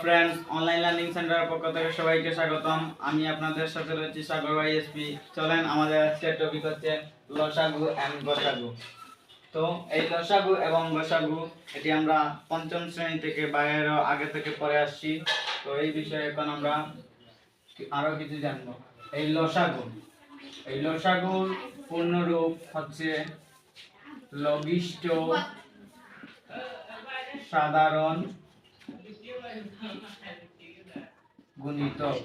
Friends, online learning সেন্টারের পক্ষ থেকে সবাইকে স্বাগতম। আমি আপনাদের সাথে রয়েছি সাগর ভাই এসপি। চলেন, আমাদের আজকের টপিক হচ্ছে লসাগু এন্ড গসাগু। তো এই লসাগু এবং গসাগু এটি আমরা পঞ্চম শ্রেণী থেকে বাইরের আগে থেকে পড়ে আসছি। তো এই বিষয়ে এখন আমরা আরো কিছু জানবো। এই লসাগুর পূর্ণরূপ হচ্ছে লঘিষ্ঠ সাধারণ গুণিতক।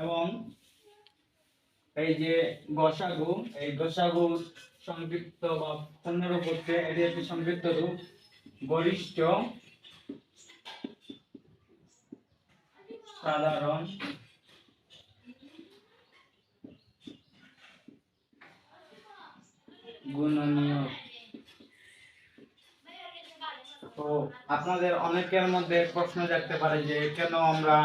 এবং এই যে গসাগু, এই গসাগুর সংক্ষিপ্ত বা পূর্ণরূপ হচ্ছে, এটি একটি সংক্ষিপ্ত রূপ গরিষ্ঠ সাধারণ গুণনীয়ক। তো আপনাদের অনেকের মধ্যে প্রশ্ন জাগতে পারে যে কেন আমরা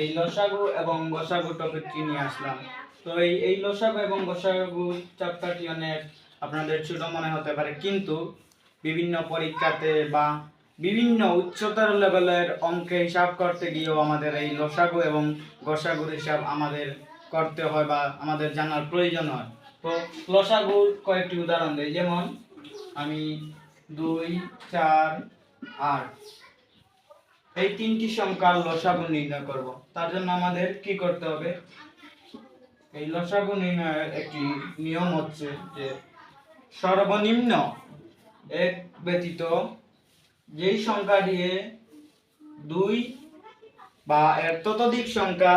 এই লসাগু এবং গসাগু টপিকটি নিয়ে আসলাম। তো এই লসাগু এবং গসাগু চ্যাপ্টারটি অনেক আপনাদের ছোট মনে হতে পারে, কিন্তু বিভিন্ন পরীক্ষাতে বা বিভিন্ন উচ্চতর লেভেলের অঙ্কে হিসাব করতে গিয়েও আমাদের এই লসাগু এবং গসাগুর হিসাব আমাদের করতে হয় বা আমাদের জানার প্রয়োজন হয়। তো লসাগুর কয়েকটি উদাহরণ দেই, যেমন আমি 2, 4, 8 এই তিনটি সংখ্যার লসাগু নির্ণয় করব। তার জন্য আমাদের কি করতে হবে? এই লসাগু নির্ণয়ের একটি নিয়ম হচ্ছে যে সর্বনিম্ন এক ব্যতীত যেই সংখ্যা দিয়ে 2 বা এর ততোধিক সংখ্যা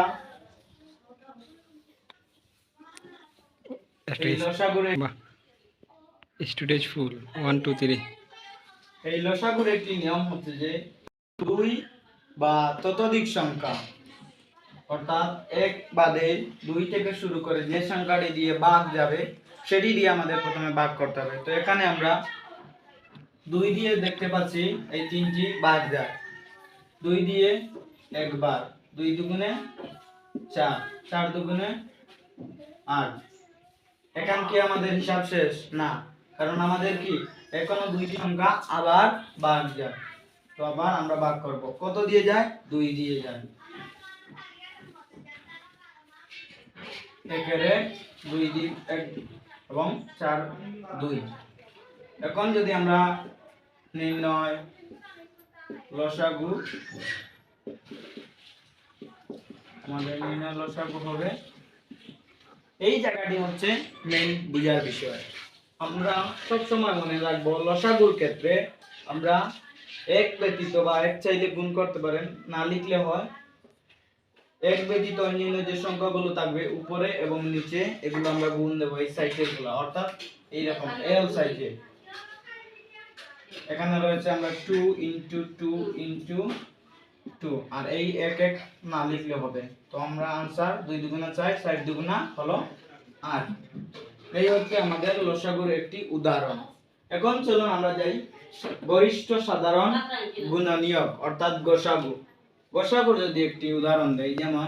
এই লসাগুর স্টুডেজ ফুল 1 2 3 এই লসাগুর একটি নিয়ম হচ্ছে যে 2 বা ততোধিক সংখ্যা, অর্থাৎ এক বাদে 2 থেকে শুরু করে যে সংখ্যাটি দিয়ে ভাগ যাবে সেটি দিয়ে আমাদের প্রথমে ভাগ করতে হবে। তো এখানে আমরা 2 দিয়ে দেখতে পাচ্ছি এই তিনটি ভাগ যায়। 2 দিয়ে একবার, 2 দুগুণে 4, 4 দুগুণে 8। এখন কি আমাদের হিসাব শেষ? না, কারণ আমাদের কি এখনো দুইটি সংখ্যা আবার ভাগ যায়। তো আবার আমরা ভাগ করব। কত দিয়ে যায়? 2 দিয়ে যায়। একেরে 2 দিয়ে 1 এবং 4 2। এখন যদি আমরা নির্ণয় লসাগু, আমাদের নির্ণয় লসাগু হবে, এই জায়গাটি হচ্ছে মেইন বুঝার বিষয়। আমরা সব সময় মনে রাখবো লসাগুর ক্ষেত্রে আমরা এক ব্যতীত বা এক চাইলে গুণ করতে পারেন, না লিখলে হয় এক ব্যতীত অন্যান্য যে সংখ্যাগুলো থাকবে উপরে এবং নিচে এগুলো আমরা গুণ দেব এই সাইজের গুলো, অর্থাৎ এই রকম এল সাইজে। এখানে রয়েছে আমরা 2 * 2 * 2, আর এই এক এক না লিখলে হবে। তো আমরা आंसर 2 দুগুণা 4, 4 দুগুণা হলো 8। এই হচ্ছে আমাদের লসাগুর একটি উদাহরণ। এখন চলুন আমরা যাই গরিষ্ঠ সাধারণ গুণনীয়ক অর্থাৎ গসাগু। গসাগুর যদি একটি উদাহরণ দেই, যেমন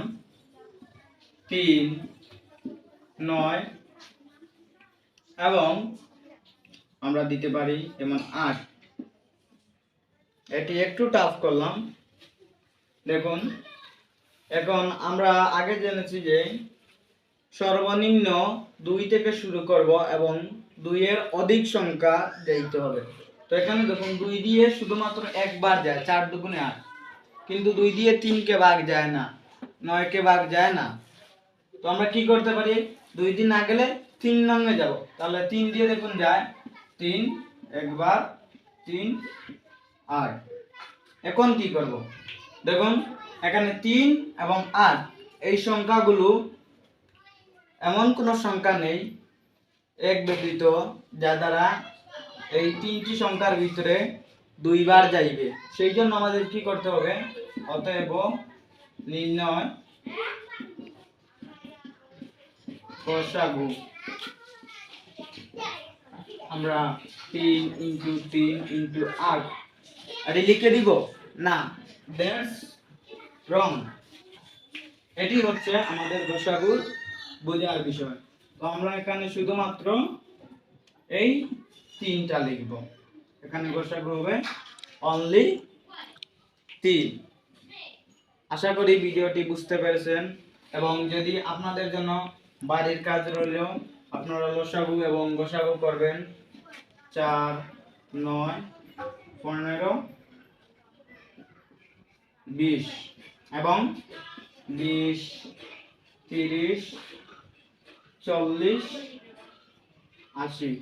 3, 9 এবং আমরা দিতে পারি যেমন 8। এটি একটু টাফ করলাম। দেখুন, এখন আমরা আগে জেনেছি যে সর্বনিম্ন 2 থেকে শুরু করব এবং 2 এর অধিক সংখ্যা দিতে হবে। তো এখানে দেখুন 2 দিয়ে শুধুমাত্র একবার যায়, 4 দুগুণে 8, কিন্তু 2 দিয়ে 3 কে ভাগ যায় না, 9 কে ভাগ যায় না। তো আমরা কি করতে পারি? 2 দিন না গেলে 3 নঙ্গে যাব, তাহলে 3 দিয়ে দেখুন যায় 3 একবার, 3 8। এখন কি করব? দেখুন এখানে 3 এবং 8 এই সংখ্যাগুলো এমন কোন সংখ্যা নেই এক ব্যতীত যা দ্বারা এই তিনটি সংখ্যার ভিতরে 2 বার যাইবে। সেই জন্য আমাদের কি করতে হবে? অতএব নির্ণয় গসাগু আমরা 3 * 3 * 8 এটি লিখে দিব না, দ্যাটস রং। এটি হচ্ছে আমাদের গসাগুর বোঝার বিষয়। তো আমরা এখানে শুধুমাত্র এই 3টা লিখব। এখানে গসাগু হবে অনলি 3। আশা করি ভিডিওটি বুঝতে পেরেছেন, এবং যদি আপনাদের জন্য বাড়ির কাজ রইল, আপনারা লসাগু এবং গসাগু করবেন 4, 9, 15, 20 এবং 20, 30, 40, 80।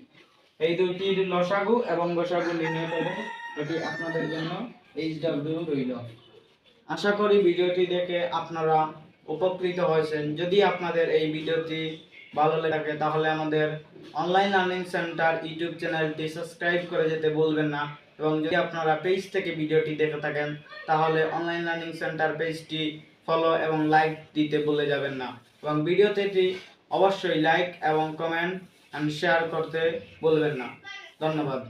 এই দুটির লসাগু এবং গসাগু নির্ণয় করে এটি আপনাদের জন্য HW রইল। আশা করি ভিডিওটি দেখে আপনারা উপকৃত হয়েছেন। যদি আপনাদের এই ভিডিওটি ভালো লেগে থাকে তাহলে আমাদের অনলাইন লার্নিং সেন্টার ইউটিউব চ্যানেলটি সাবস্ক্রাইব করে যেতে ভুলবেন না, এবং যদি আপনারা পেজ থেকে ভিডিওটি দেখে থাকেন তাহলে অনলাইন লার্নিং সেন্টার পেজটি ফলো এবং লাইক দিতে ভুলে যাবেন না, এবং ভিডিওটি অবশ্যই লাইক এবং কমেন্ট এন্ড শেয়ার করতে ভুলবেন না। ধন্যবাদ।